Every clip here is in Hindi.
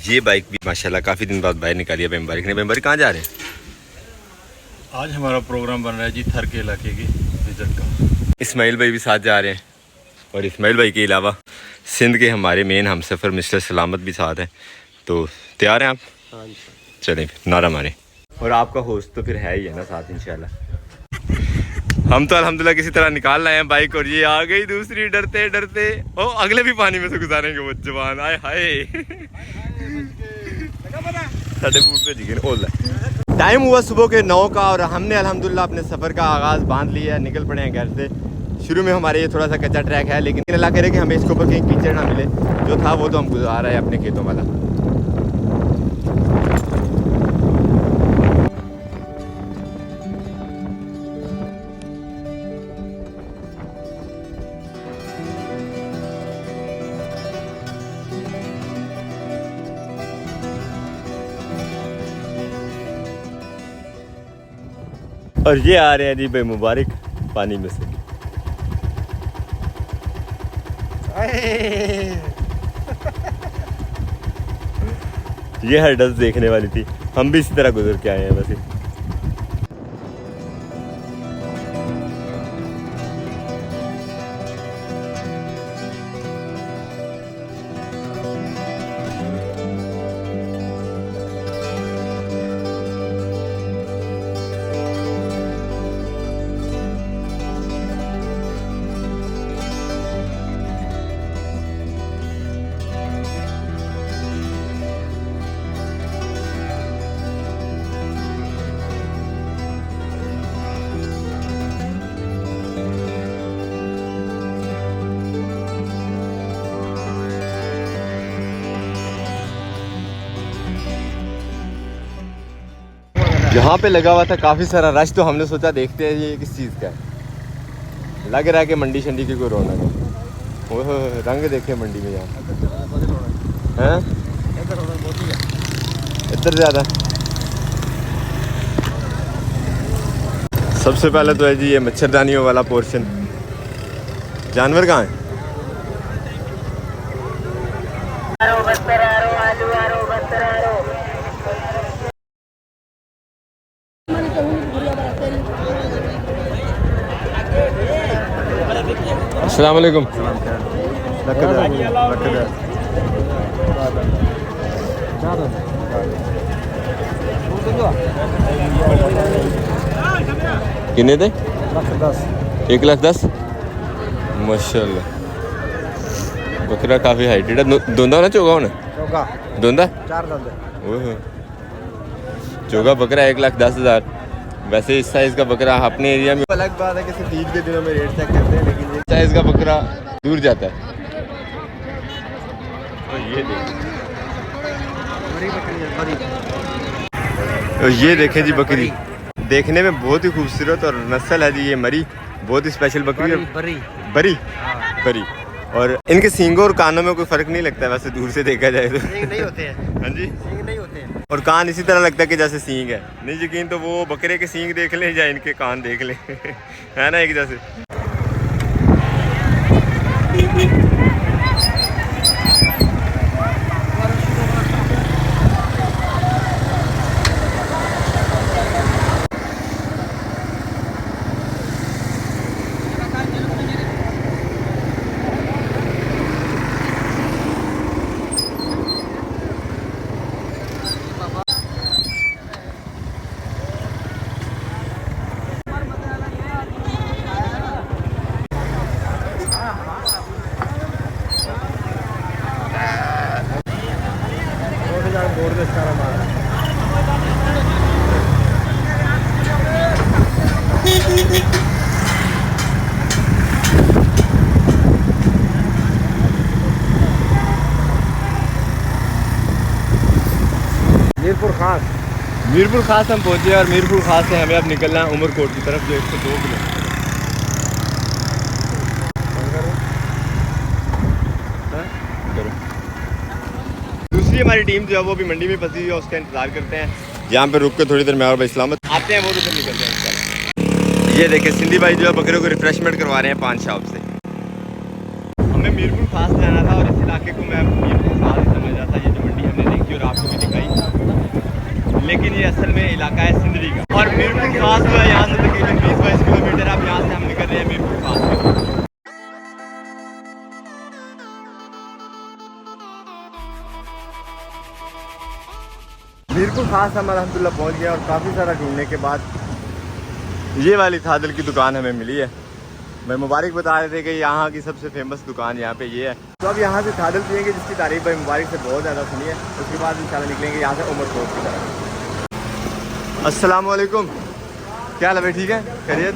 ये बाइक भी माशाल्लाह काफ़ी दिन बाद बाहर निकाली है बेम्बारिक ने। बेम्बारिक कहाँ जा रहे हैं? आज हमारा प्रोग्राम बन रहा है जी थर के इलाके की विजिट का। इस्माइल भाई भी साथ जा रहे हैं और इस्माइल भाई के अलावा सिंध के हमारे मेन हमसफ़र मिस्टर सलामत भी साथ हैं। तो तैयार हैं आप? हाँ, चलें नारा मारें। और आपका होस्ट तो फिर है ही है ना साथ इंशाल्लाह। हम तो अल्हम्दुलिल्लाह किसी तरह निकाल लाए हैं बाइक और ये आ गई दूसरी डरते डरते। ओ अगले भी पानी में से गुजारेंगे वो जवान। आए हाय साढ़े बूट पे जिगे ओला। टाइम हुआ सुबह के 9 का और हमने अल्हम्दुलिल्लाह अपने सफ़र का आगाज़ बांध लिया है। निकल पड़े हैं घर से। शुरू में हमारे ये थोड़ा सा कच्चा ट्रैक है लेकिन अल्लाह करे कि हमें इसके ऊपर कहीं कीचड़ ना मिले। जो था वो तो हम गुजार रहे हैं अपने खेतों वाला। और ये आ रहे हैं जी भाई मुबारक पानी में से। ये हर्डल्स देखने वाली थी। हम भी इसी तरह गुजर के आए हैं वैसे। यहाँ पे लगा हुआ था काफ़ी सारा रश। तो हमने सोचा देखते हैं ये किस चीज़ का है। लग रहा है कि मंडी शंडी की कोई रौनक है। ओह रंग देखे मंडी में यहाँ हैं। इधर ज़्यादा। सबसे पहले तो है जी ये मच्छरदानियों वाला पोर्शन। जानवर कहाँ है? अस्सलाम वालेकुम। कितने थे? 1,10,000 माशाल्लाह। बकरा काफ़ी हाइटेड है। दोंदा ना चोगा होना? दोंदा 4 दंद। ओह चोगा बकरा 1,10,000। वैसे इस साइज़ का बकरा अपने एरिया में अलग बात है कि सिर्फ ईद के दिनों में रेट चेक करते हैं लेकिन ये साइज़ का बकरा दूर जाता है। और ये देखें जी बकरी देखने में बहुत ही खूबसूरत और नस्ल है जी ये मरी। बहुत ही स्पेशल बकरी है। बरी बरी। और इनके सींगों और कानों में कोई फ़र्क नहीं लगता है वैसे दूर से देखा जाए तो? नहीं होते हैं। हाँ जी सींग नहीं होते हैं। और कान इसी तरह लगता है कि जैसे सींग है। नहीं यकीन तो वो बकरे के सींग देख लें या इनके कान देख लें है ना एक जैसे। मीरपुर खास हम पहुँचे और मीरपुर खास से हमें अब निकलना है उमरकोट की तरफ जो 102 किलोमीटर। दूसरी हमारी टीम जो है वो भी मंडी में फंसी हुई है उसका इंतज़ार करते हैं। यहाँ पे रुक के थोड़ी देर में और भाई सलामत आते हैं वो उधर निकलते हैं। ये देखें सिंधी भाई जो है बकरियों को रिफ्रेशमेंट करवा रहे हैं पान शॉप से। हमें मीरपुर खास जाना था और इस इलाके को मैं मीरपुर खास समझ रहा था ये जो मंडी हमने देखी और लेकिन ये असल में इलाका है सिंदरी का। और मीरपुर खास जो है यहाँ से तकरीबन 20-22 किलोमीटर। अब यहाँ से हम निकल रहे हैं मीरपुर खास में। मीरपुर खास हम अल्हम्दुलिल्लाह पहुँच गए और काफ़ी सारा ढूंढने के बाद ये वाली थादल की दुकान हमें मिली है। भाई मुबारक बता रहे थे कि यहाँ की सबसे फेमस दुकान यहाँ पे ये है। तो अब यहाँ से थादल पियेंगे जिसकी तारीफ भाई मुबारक से बहुत ज़्यादा सुनी है। उसके बाद इंशाल्लाह निकलेंगे यहाँ से उमरकोट की तरफ। अस्सलाम वालेकुम, क्या हाल है भाई? ठीक है, खैरियत?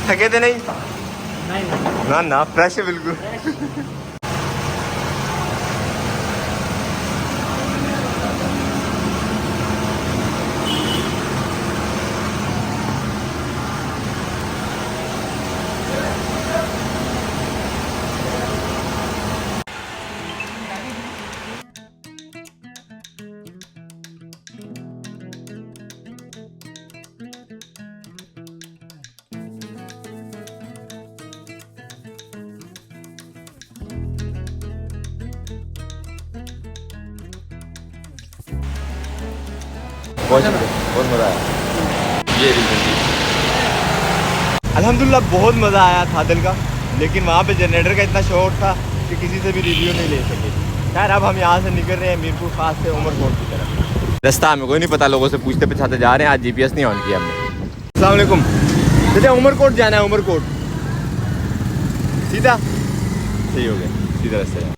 थके थे नहीं? ना ना, फ्रेश है बिल्कुल। बहुत मज़ा आया। ये अल्हम्दुलिल्लाह बहुत मज़ा आया थादल का, लेकिन वहाँ पे जनरेटर का इतना शोर था कि किसी से भी रिव्यू नहीं ले सके। खैर अब हम यहाँ से निकल रहे हैं मीरपुर खास से उमरकोट की तरफ। रास्ता हमें कोई नहीं पता, लोगों से पूछते पूछाते जा रहे हैं। आज GPS नहीं ऑन किया हमने। अस्सलाम वालेकुम। चलिए उमरकोट जाना है, उमरकोट सीधा सही हो गया, सीधा रास्ता है।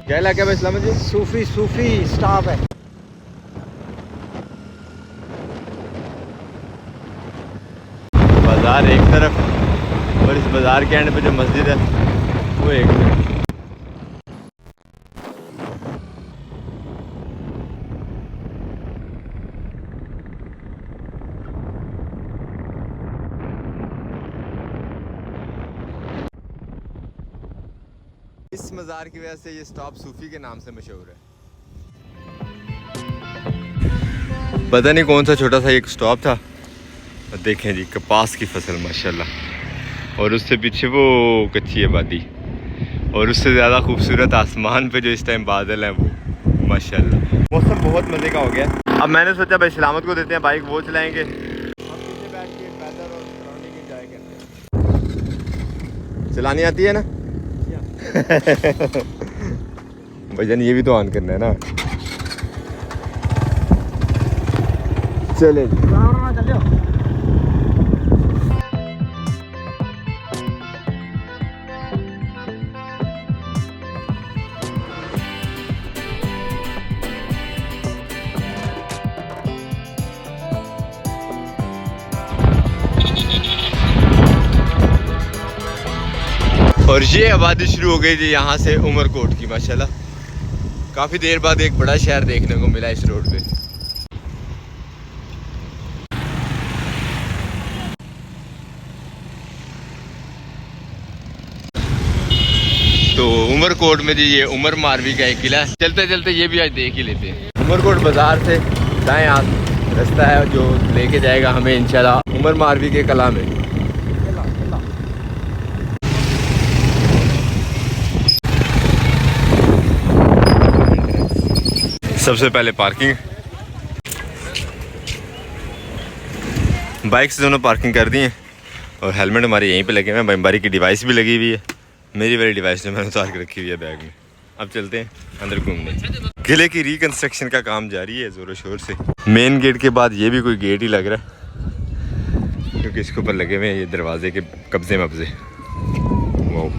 क्या इलाका है इस्लाम जी? सूफी स्टाफ है। बाजार एक तरफ और इस बाजार के एंड पे जो मस्जिद है वो एक तरफ। इस मज़ार की वजह से ये स्टॉप सूफी के नाम से मशहूर है। पता नहीं कौन सा छोटा सा एक स्टॉप था। देखें जी कपास की फसल माशाल्लाह, और उससे पीछे वो कच्ची आबादी, और उससे ज़्यादा खूबसूरत आसमान पे जो इस टाइम बादल हैं वो माशाल्लाह। मौसम बहुत मज़े का हो गया। अब मैंने सोचा भाई सलामत को देते हैं बाइक, वो चलाएँगे, हम पीछे बैठ के वेदर और सराउंडिंग एंजॉय करते हैं। चलानी आती है ना भाईजान? ये भी तो ऑन करना है ना। चले और ये आबादी शुरू हो गई थी यहाँ से उमरकोट की माशाल्लाह। काफ़ी देर बाद एक बड़ा शहर देखने को मिला इस रोड पे। तो उमरकोट में जी ये उमर मारवी का एक किला है। चलते चलते ये भी आज देख ही लेते हैं। उमरकोट बाजार से दाएं हाथ रास्ता है जो लेके जाएगा हमें इंशाल्लाह उमर मारवी के कला में। सबसे पहले पार्किंग, बाइक से दोनों पार्किंग कर दी है और हेलमेट हमारे यहीं पे लगे हुए हैं। बमबारी की डिवाइस भी लगी हुई है, मेरी वाली डिवाइस जो मैंने उतार के रखी हुई है बैग में। अब चलते हैं अंदर घूमने। किले की रिकंस्ट्रक्शन का काम जारी है ज़ोरों शोर से। मेन गेट के बाद ये भी कोई गेट ही लग रहा है, क्योंकि इसके ऊपर लगे हुए हैं ये दरवाजे के कब्जे मब्जे। वाह,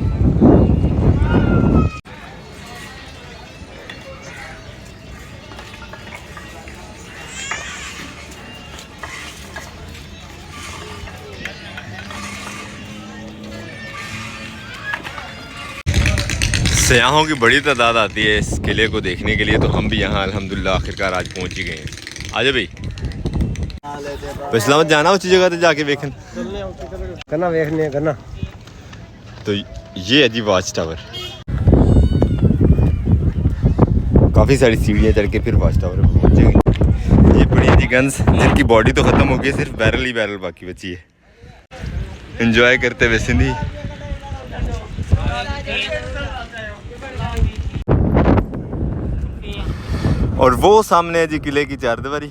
सयाहों की बड़ी तादाद आती है इस किले को देखने के लिए, तो हम भी यहाँ अल्हम्दुलिल्लाह आखिरकार आज पहुँच ही गए हैं। आजा भाई, तो इस्लामाबाद जाना उसी जगह तो जाके देखें करना देखने करना। तो ये है जी वॉच टावर। काफ़ी सारी सीढ़ियाँ चढ़ के फिर वॉच टावर पर पहुँचेंगे। ये पड़ी है जी गन्स, जिनकी बॉडी तो ख़त्म हो गई, सिर्फ बैरल ही बैरल बाकी बची है। इंजॉय करते हुए सिंधी। और वो सामने है जी किले की चारदीवारी,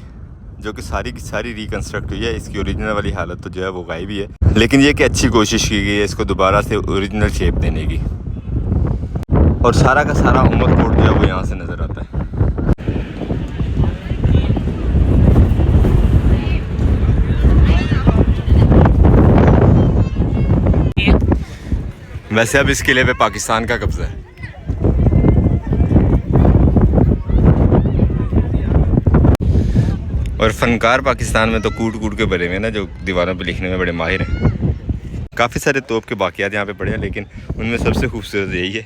जो कि सारी की सारी रिकंस्ट्रक्ट हुई है। इसकी ओरिजिनल वाली हालत तो जो है वो गायब ही है, लेकिन ये कि अच्छी कोशिश की गई है इसको दोबारा से ओरिजिनल शेप देने की। और सारा का सारा उमरकोट जो है वो यहाँ से नज़र आता है। वैसे अब इस किले पे पाकिस्तान का कब्जा है। और फनकार पाकिस्तान में तो कूट कूट के भरे हुए हैं ना, जो दीवारों पे लिखने में बड़े माहिर हैं। काफ़ी सारे तोप के बाकियात यहाँ पे पड़े हैं, लेकिन उनमें सबसे खूबसूरत यही है।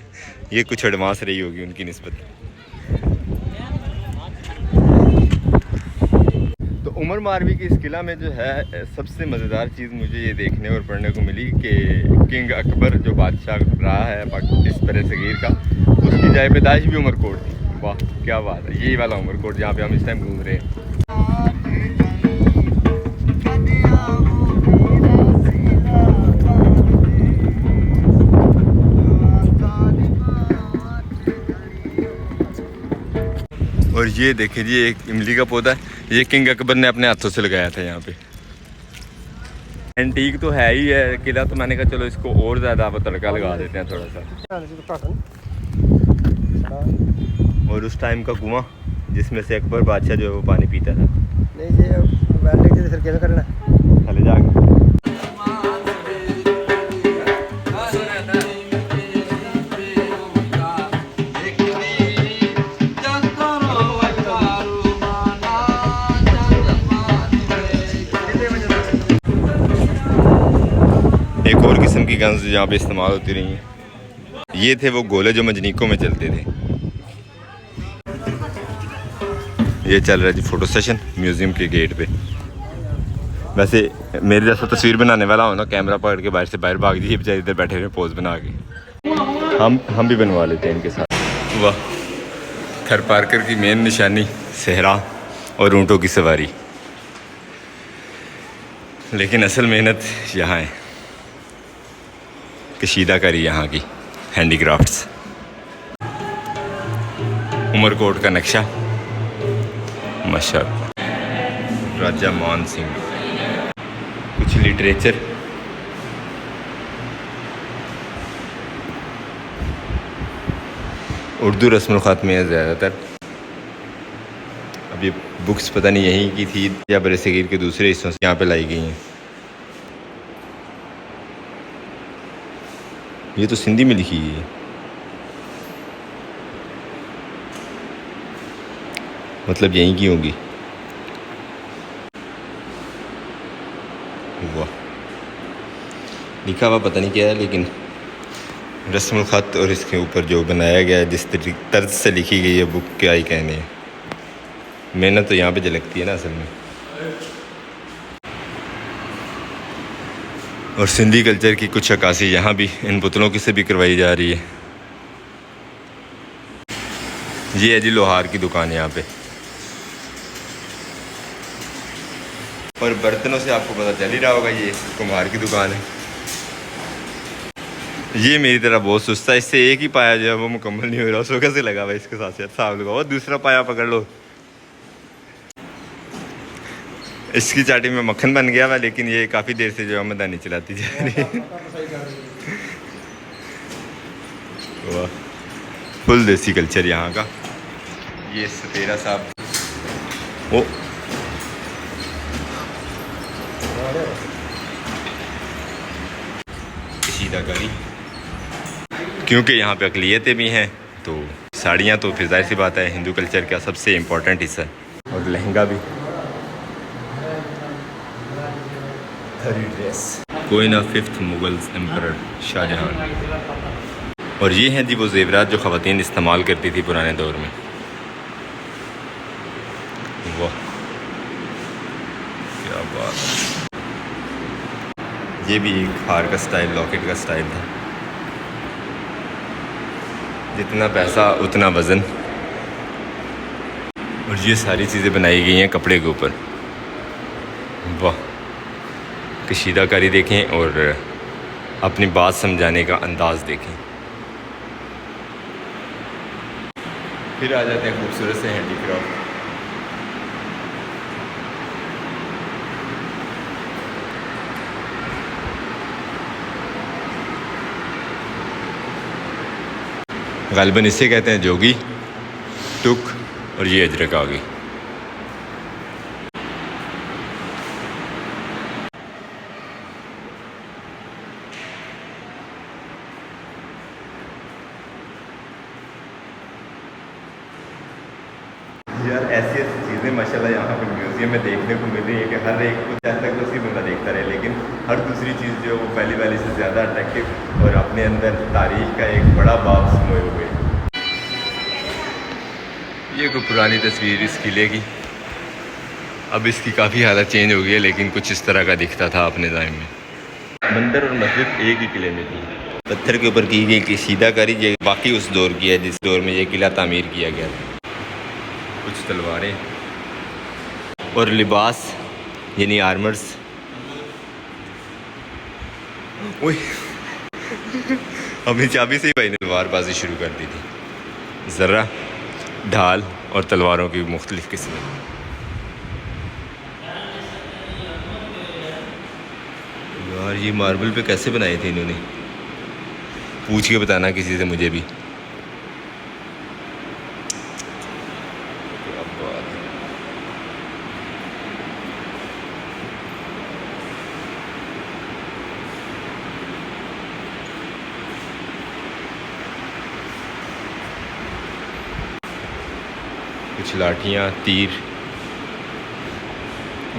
ये कुछ एडवांस रही होगी उनकी निस्बत। तो उमर मारवी की इस किला में जो है सबसे मज़ेदार चीज़ मुझे ये देखने और पढ़ने को मिली कि किंग अकबर जो बादशाह रहा है इस बरे सगीर का, उसकी जाए पैदाइश भी उमरकोट थी। वाह क्या बात है, यही वाला उमरकोट जहाँ पे हम इस टाइम घूम रहे हैं। और ये देखिए जी, एक इमली का पौधा है, ये किंग अकबर ने अपने हाथों से लगाया था यहाँ पे। एंटीक तो है ही है किला, तो मैंने कहा चलो इसको और ज़्यादा तड़का लगा देते हैं थोड़ा सा। और उस टाइम का कुआं जिसमें से अकबर बादशाह जो है वो पानी पीता था। नहीं ये बैठने के लिए क्या करना चले जाके एक और किस्म की गन्स जहाँ पे इस्तेमाल होती रही हैं। ये थे वो गोले जो मंजनीकों में चलते थे। ये चल रहा है जी फ़ोटो सेशन म्यूज़ियम के गेट पे। वैसे मेरे जैसा तस्वीर बनाने वाला हो ना, कैमरा पकड़ के बाहर से बाहर भाग जाइए, बेचारे इधर बैठे रहे पोज बना के। हम भी बनवा लेते हैं इनके साथ। वाह, थर पार्कर की मेन निशानी सहरा और ऊँटों की सवारी, लेकिन असल मेहनत यहाँ है, कशीदाकारी यहाँ की हैंडीक्राफ्ट्स। उमरकोट का नक्शा माशाअल्लाह। राजा मान सिंह, कुछ लिटरेचर, उर्दू रस्मुल ख़त में है ज़्यादातर। अब ये बुक्स पता नहीं यहीं की थी या बरसगीर के दूसरे हिस्सों से यहाँ पे लाई गई हैं। ये तो सिंधी में लिखी है। मतलब यहीं की होगी। वाह, लिखा हुआ पता नहीं क्या है, लेकिन रस्मुल ख़त और इसके ऊपर जो बनाया गया है, जिस तर्ज से लिखी गई है बुक, क्या ही कहने हैं। मेहनत तो यहाँ पे झलकती है ना असल में। और सिंधी कल्चर की कुछ अक्कासी यहाँ भी इन पुतलों की से भी करवाई जा रही है। ये है जी लोहार की दुकान यहाँ पे। और बर्तनों से आपको पता चल ही रहा होगा, ये कुम्हार की दुकान है। ये मेरी तरह बहुत सुस्त है, इससे एक ही पाया जो है वो मुकम्मल नहीं हो रहा, उसको कैसे लगा भाई, इसके साथ साफ लगाओ, दूसरा पाया पकड़ लो। इसकी चाटी में मक्खन बन गया हुआ, लेकिन ये काफ़ी देर से जो है मदानी चलाती जा रही है। वाह, फुल देसी कल्चर यहाँ का। ये सतेरा साहब, ओ कशीदाकारी, क्योंकि यहाँ पे अक़लियतें भी हैं, तो साड़ियाँ तो फिर जाहिर सी बात है हिंदू कल्चर का सबसे इम्पोर्टेंट हिस्सा है। और लहंगा भी, ड्रेस, कोई ना 5th मुगल एम्परर शाहजहां। और ये हैं जी वो ज़ेवरात जो ख़वातीन इस्तेमाल करती थी पुराने दौर में। वाह क्या बात है। ये भी एक हार का स्टाइल, लॉकेट का स्टाइल था। जितना पैसा उतना वज़न। और ये सारी चीज़ें बनाई गई हैं कपड़े के ऊपर। वाह, कशीदाकारी देखें और अपनी बात समझाने का अंदाज़ देखें। फिर आ जाते हैं खूबसूरत से हैंडीक्राफ्ट। गालिबन इससे कहते हैं जोगी, टुक, और ये अजरक आ गई। यार ऐसी ऐसी चीज़ें माशाल्लाह यहाँ पे म्यूज़ियम में देखने को मिल रही है कि हर एक को चाहे तक उसी बंदा देखता रहे, लेकिन हर दूसरी चीज़ जो है वो पहली वाली से ज़्यादा अट्रैक्टिव और अपने अंदर तारीख का एक बड़ा बाब समोए हुए। ये कोई पुरानी तस्वीर इस किले की। अब इसकी काफ़ी हालत चेंज हो गई है, लेकिन कुछ इस तरह का दिखता था अपने टाइम में। मंदिर और मस्जिद एक ही किले में थी। पत्थर के ऊपर की गई कशीदाकारी ये बाकी उस दौर की है जिस दौर में ये किला तामीर किया गया था। कुछ तलवारें और लिबास यानी आर्मर्स। ओए अपनी चाबी से ही भाई ने तलवारबाजी शुरू कर दी थी। ज़र्रा, ढाल और तलवारों की मुख्तलिफ़ किस्में। यार ये मार्बल पे कैसे बनाए थे इन्होंने, पूछ के बताना किसी से मुझे भी। कुछ लाठियाँ, तीर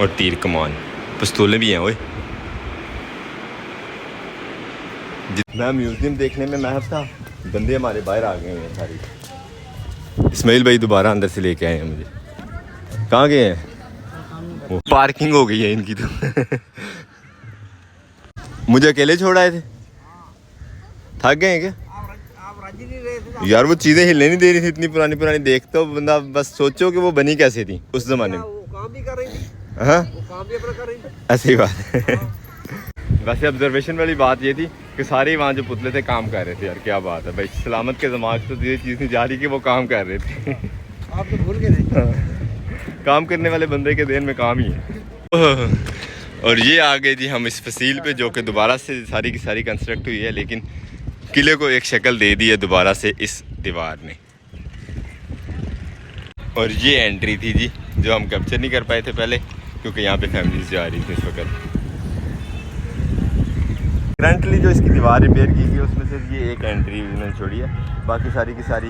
और तीर कमान, पिस्तौलें भी हैं। ओए जितना म्यूज़ियम देखने में महफ था, बंदे हमारे बाहर आ गए हैं सारी। इस्माइल भाई दोबारा अंदर से लेके आए हैं मुझे। कहाँ गए हैं वो? पार्किंग हो गई है इनकी तो। मुझे अकेले छोड़ आए थे, थक गए हैं क्या? यार वो चीज़ें हिलने नहीं दे रही थी, इतनी पुरानी पुरानी। देखते हो बंदा बस सोचो कि वो बनी कैसे थी उस ज़माने में। वो काम भी कर रही थी। हाँ वो काम भी अपना कर रही थी। ऐसी बात है। वैसे ऑब्जर्वेशन वाली बात ये थी कि सारे वहाँ जो पुतले थे काम कर रहे थे। यार क्या बात है भाई, सलामत के दिमाग से तो ये चीज़ नहीं जा रही कि वो काम कर रहे थे। आप तो भूल गए थे। काम करने वाले बंदे के देन में काम ही है। और ये आ गए जी हम इस फसील पे, जो कि दोबारा से सारी की सारी कंस्ट्रक्ट हुई है, लेकिन किले को एक शक्ल दे दी है दोबारा से इस दीवार ने। और ये एंट्री थी जी जो हम कैप्चर नहीं कर पाए थे पहले, क्योंकि यहाँ पे फैमिलीज जा रही थी इस वक्त। करंटली जो इसकी दीवार रिपेयर की गई उसमें सिर्फ ये एक एंट्री उन्होंने छोड़ी है, बाकी सारी की सारी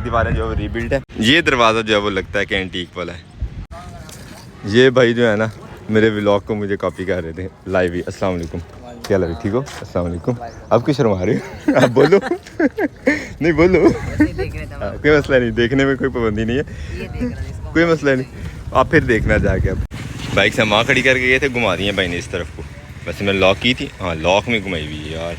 दीवारें जो है रीबिल्ड है। ये दरवाज़ा जो है वो लगता है कि एंटीक वाला है। ये भाई जो है ना मेरे व्लॉग को मुझे कॉपी कर रहे थे लाइव ही। अस्सलाम वालेकुम, क्या लगे ठीक हो? अस्सलाम वालेकुम। आप क्यों शर्मा रहे हो? आप बोलो। नहीं बोलो। कोई मसला नहीं, देखने में कोई पाबंदी नहीं है, कोई मसला नहीं। आप फिर देखना जाके। अब बाइक से हम वहाँ खड़ी करके गए थे, घुमा दी है भाई ने इस तरफ को। वैसे मैंने लॉक की थी, हाँ लॉक में घुमाई हुई है यार।